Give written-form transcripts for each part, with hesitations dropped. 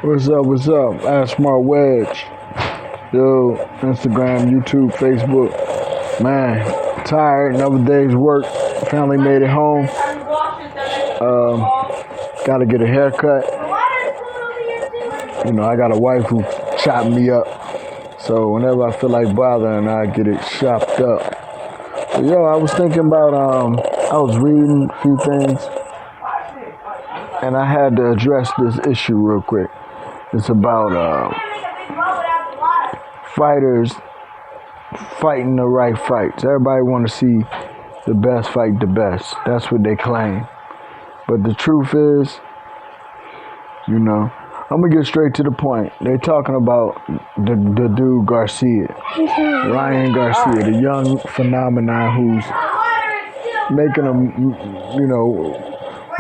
What's up? What's up? Ask Smart Wedge. Yo, Instagram, YouTube, Facebook. Man, tired. Another day's work. Family made it home. Gotta get a haircut. You know, I got a wife who chopped me up. So whenever I feel like bothering, I get it chopped up. But yo, I was thinking about, I was reading a few things. And I had to address this issue real quick. It's about fighters fighting the right fights. Everybody want to see the best fight the best. That's what they claim. But the truth is, you know, I'm going to get straight to the point. They're talking about the dude Garcia, Ryan Garcia, the young phenomenon who's making him, you know,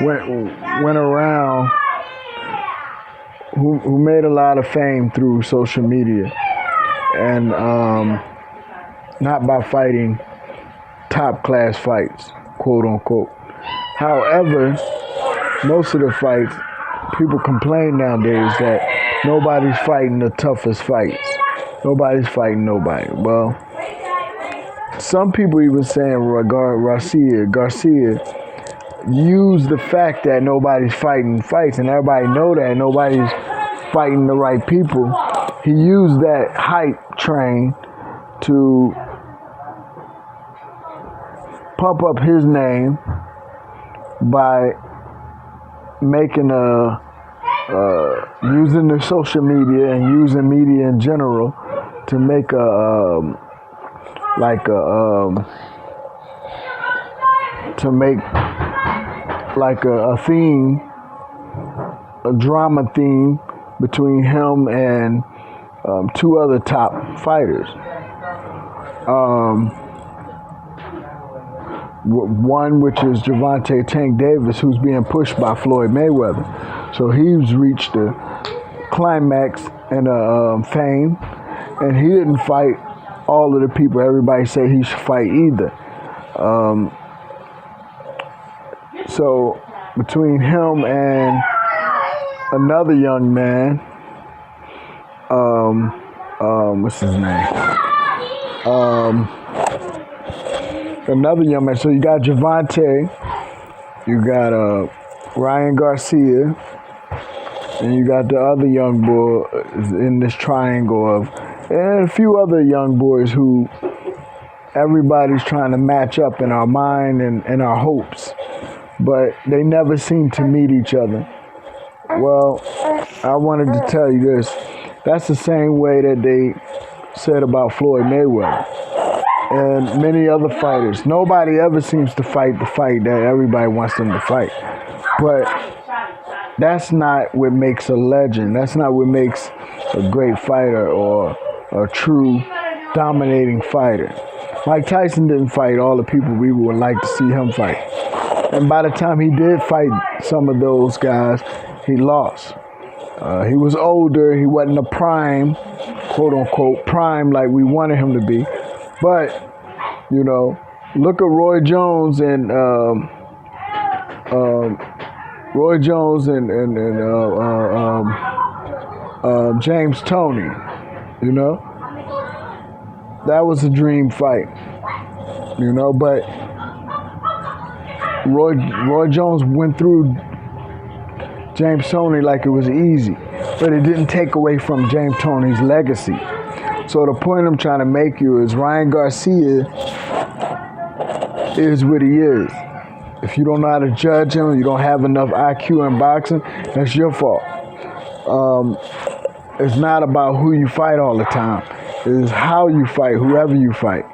went around, who made a lot of fame through social media, and not by fighting top class fights, quote unquote. However, most of the fights, people complain nowadays that nobody's fighting the toughest fights. Nobody's fighting nobody. Well, some people even saying Garcia use the fact that nobody's fighting fights and everybody know that nobody's fighting the right people. He used that hype train to pump up his name by making using the social media and using media in general to make a theme, a drama theme between him and two other top fighters. One which is Gervonta Tank Davis, who's being pushed by Floyd Mayweather. So he's reached the climax in fame, and he didn't fight all of the people everybody say he should fight either. So between him and another young man, what's his name? Another young man. So you got Gervonta, you got Ryan Garcia, and you got the other young boy in this triangle of, and a few other young boys who everybody's trying to match up in our mind and our hopes, but they never seem to meet each other. Well, I wanted to tell you this. That's the same way that they said about Floyd Mayweather and many other fighters. Nobody ever seems to fight the fight that everybody wants them to fight. But that's not what makes a legend. That's not what makes a great fighter or a true dominating fighter. Mike Tyson didn't fight all the people we would like to see him fight. And by the time he did fight some of those guys, he lost. He was older. He wasn't a prime, quote unquote, prime like we wanted him to be. But, you know, look at Roy Jones and James Toney. You know, that was a dream fight. You know, but Roy Jones went through James Toney like it was easy, but it didn't take away from James Toney's legacy. So the point I'm trying to make you is Ryan Garcia is what he is. If you don't know how to judge him, you don't have enough IQ in boxing, that's your fault. It's not about who you fight all the time. It's how you fight, whoever you fight.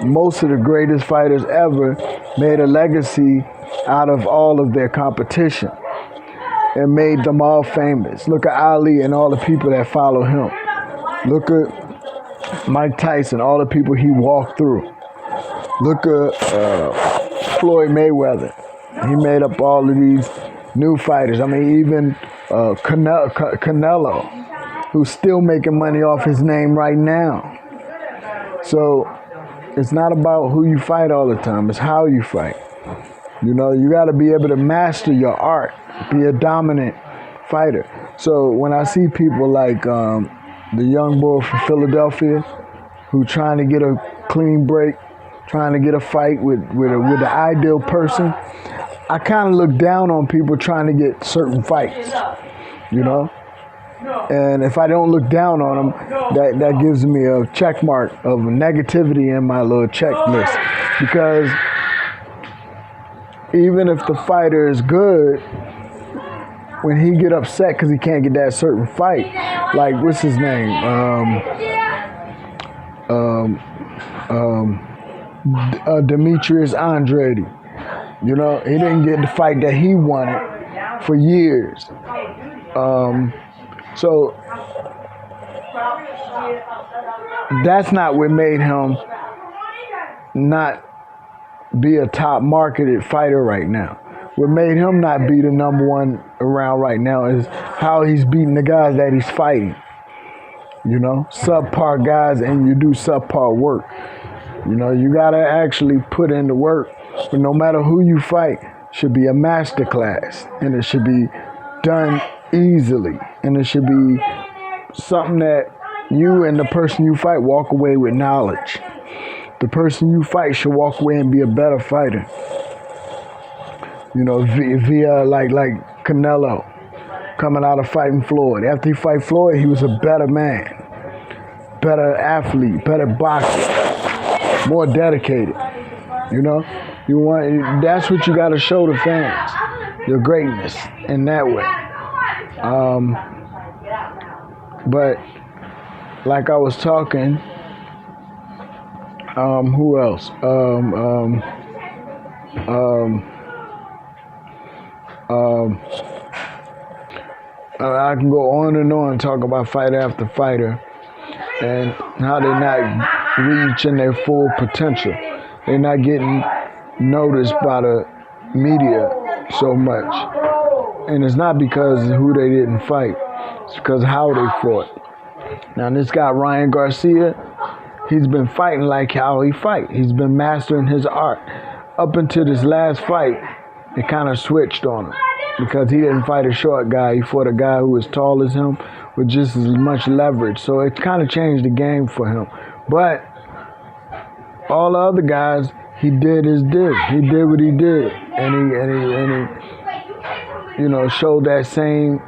Most of the greatest fighters ever made a legacy out of all of their competition and made them all famous. Look at Ali and all the people that follow him. Look at Mike Tyson, all the people he walked through. Look at Floyd Mayweather. He made up all of these new fighters. I mean, even Canelo, who's still making money off his name right now. So it's not about who you fight all the time. It's how you fight. You know, you got to be able to master your art, be a dominant fighter. So when I see people like the young boy from Philadelphia who trying to get a clean break, trying to get a fight with the ideal person, I kind of look down on people trying to get certain fights, you know. And if I don't look down on them, that gives me a check mark of negativity in my little checklist. Because even if the fighter is good, when he get upset because he can't get that certain fight, like what's his name, Demetrius Andrade, you know, he didn't get the fight that he wanted for years. So that's not what made him not be a top marketed fighter right now. What made him not be the number one around right now is how he's beating the guys that he's fighting. You know, subpar guys, and you do subpar work. You know, you gotta actually put in the work. But no matter who you fight, it should be a master class, and it should be done easily, and it should be something that you and the person you fight walk away with knowledge. The person you fight should walk away and be a better fighter. You know, via like Canelo coming out of fighting Floyd. After he fight Floyd, he was a better man, better athlete, better boxer, more dedicated. You know, that's what you got to show the fans, your greatness in that way. But like I was talking, who else? I can go on and talk about fighter after fighter and how they're not reaching their full potential. They're not getting noticed by the media so much. And it's not because of who they didn't fight. It's because of how they fought. Now this guy, Ryan Garcia, he's been fighting like how he fight. He's been mastering his art. Up until this last fight, it kind of switched on him. Because he didn't fight a short guy. He fought a guy who was tall as him with just as much leverage. So it kind of changed the game for him. But all the other guys, he did his did. He did what he did. And he you know, showed that same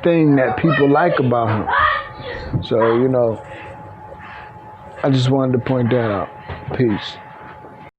thing that people like about him. So, you know, I just wanted to point that out. Peace.